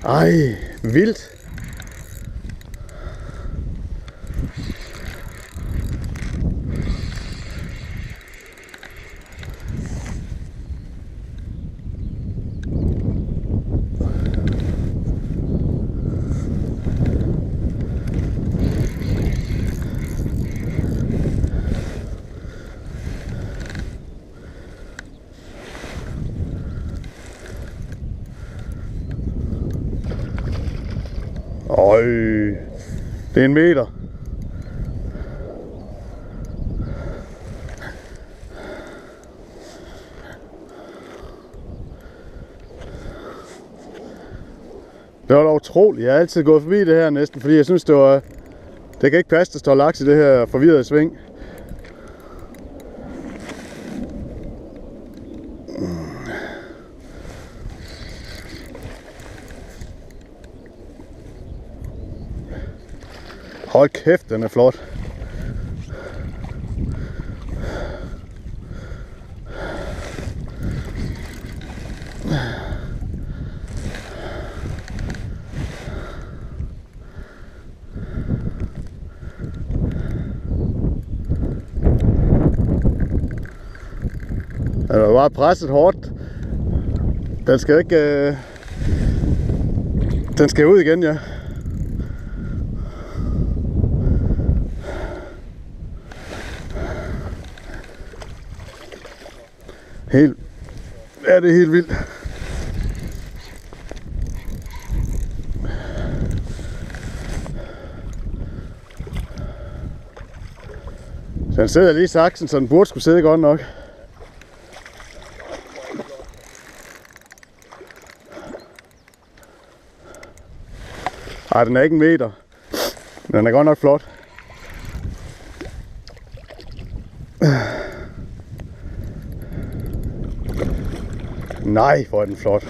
Ej, vildt. Øj, det er 1 meter. Det var da utroligt. Jeg har altid gået forbi det her næsten, fordi jeg synes, det kan ikke passe, der står laks i det her forvirrede sving. Hold kæft, den er flot. Den var bare presset hårdt. Den skal ikke... Den skal ud igen, ja. Helt... Ja, det er helt vildt. Den sidder lige i saksen, så den burde skulle sidde godt nok. Ej, den er ikke 1 meter. Den er godt nok flot. Nej, hvor er den flot.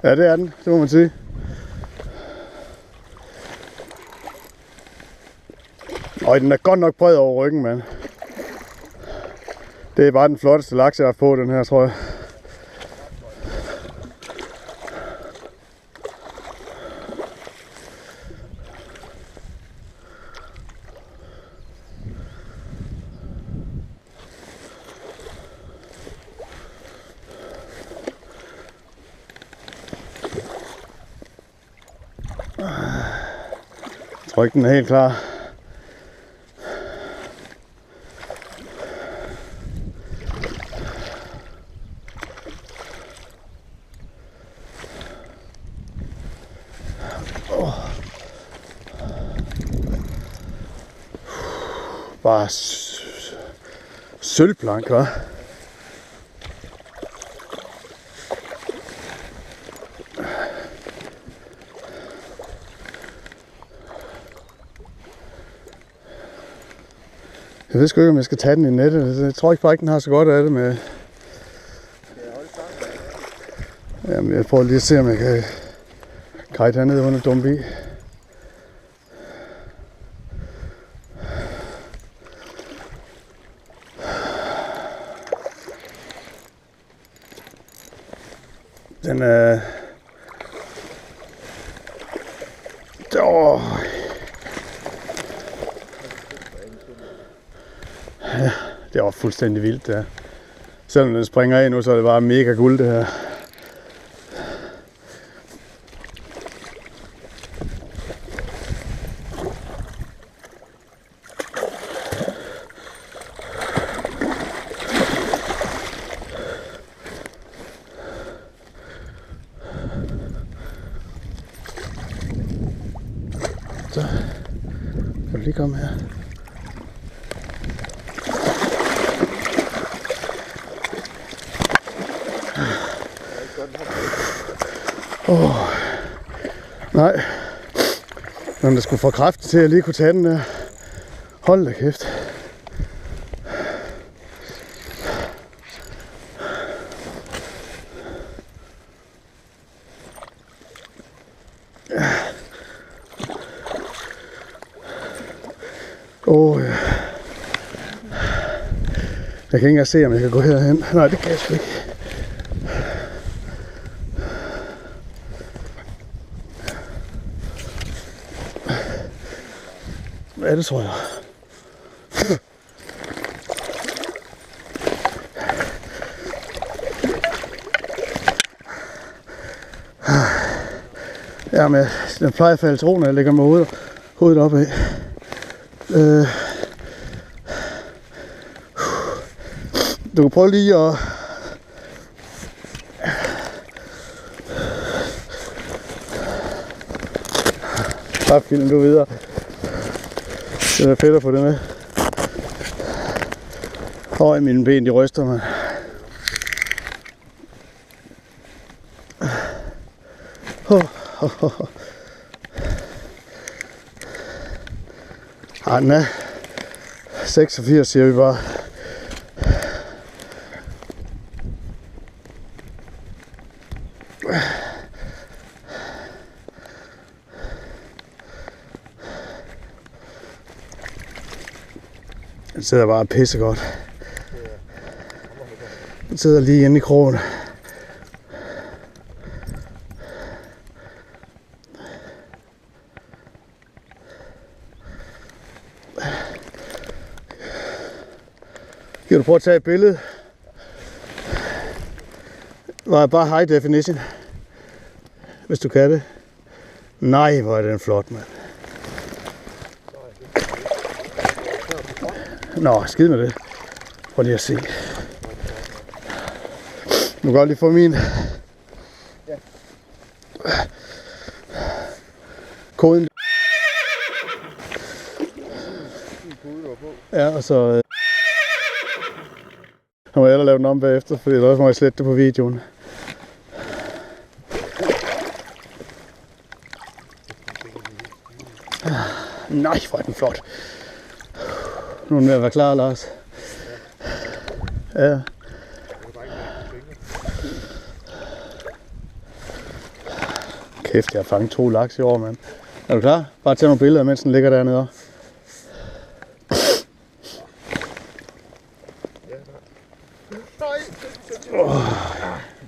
Ja, det er den. Det må man sige. Og den er godt nok bred over ryggen, mand. Det er bare den flotteste laks, jeg har på den her, tror jeg. Jeg tror ikke, den er helt klar. Bare sølvplank, hva'? Jeg ved sgu ikke, om jeg skal tage den i nettet. Jeg tror ikke bare ikke, den har så godt af det med... Jamen, jeg prøver lige at se, om jeg kan kajte hernede under Dumbi. Den er... Ja, det var fuldstændig vildt, det her. Selvom den springer af nu, så er det bare mega guld, det her. Så kan du lige komme her. Nej, men der skulle få kraft til at lige kunne tage den der. Hold da kæft. Jeg kan ikke engang se, om jeg kan gå herhen. Nej, det kan jeg sgu ikke. Hvad er det, tror jeg? Jamen, den plejer at falde til ro, når jeg lægger mig hovedet opad. Du kan prøve lige at... Bare film du videre. Det er fedt at få det med. Høj, mine ben, de ryster mig. Ej, den er 86, siger vi bare. Den sidder bare pissegodt. Den sidder lige inde i krogen. Kan du prøve at tage et billede? Var bare high definition. Hvis du kan det. Nej, hvor er den flot, mand. Nå, skid med det. Prøv lige at se. Nu kan jeg lige få min. Koden. Ja, og så... Nu må jeg lave den om bagefter, for ellers må jeg slette det på videoen. Nej, hvor er den flot. Nu er den ved at være klar, Lars. Ja. Kæft, jeg har fanget 2 laks i år, mand. Er du klar? Bare tage nogle billeder, mens den ligger dernede.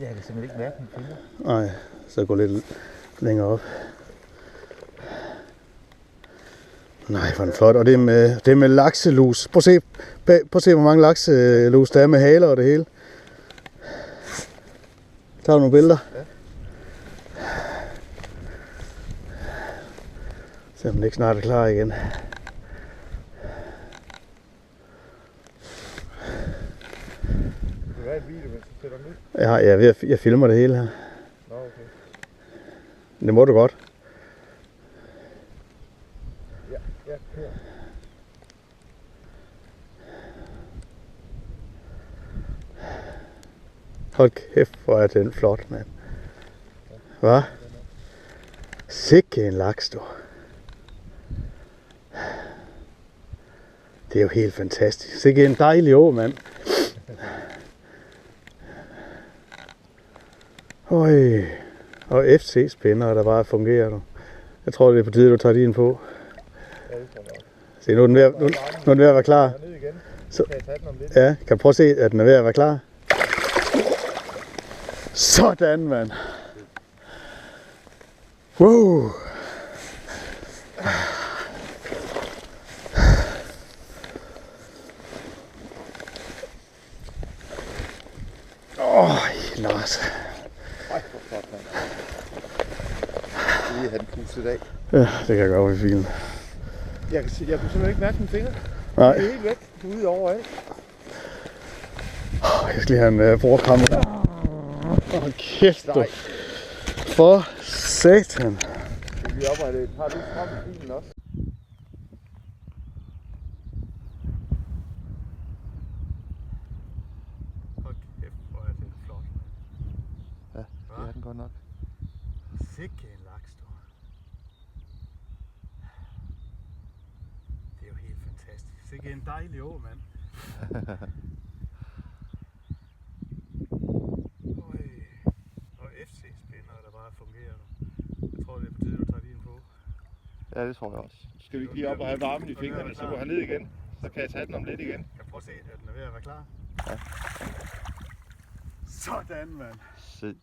Jeg kan simpelthen ikke mærke den finger. Nej, så gå lidt længere op. Nej, hvor er den flot. Og det er med lakselus. Prøv at se, hvor mange lakselus der er med haler og det hele. Tager du nogle billeder? Ja. Se om den ikke snart er klar igen. Det er en video, mens du sætter den ud. Jeg filmer det hele her. Nå, okay. Det må du godt. Ja, her. Hold kæft, hvor er den flot, mand. Hva? Sikke en laks, du. Det er jo helt fantastisk. Sikke en dejlig å, mand. Øj. Og FC-spænder, der bare fungerer, du. Jeg tror, det er på tide, du tager din på. Ja, det tror jeg nok. Se, nu er den ved at være klar. Ned igen. Så, Kan jeg tage den om lidt? ja, kan du prøve at se, at den er ved at være klar? Sådan, mand. Wow. Lars. Ej, hvor flot, mand. Lige have den pusset af. Ja, det kan jeg gøre i filmen. Jeg kunne simpelthen ikke mærke den finger. Nej. Det er helt væk. Du er ude overalt. Jeg skal lige have en brugerkamera. Åh, kæft du. For satan. Det bliver op, det. Har du frem i bilen også? Hold kæft, hvor er den flot. Ja, det er den godt nok. Sikke en laks, du. Det er jo helt fantastisk. Sikke en dejlig å, mand. Og FC-spænder, der bare fungerer. Jeg tror, det er på tide, du tager din på. Ja, det tror jeg også. Skal vi ikke lige op og have varmen i fingrene, så går han ned igen. Så kan jeg tage den om lidt igen. Jeg prøver at se, at den er ved at være klar. Ja. Sådan, mand. Se.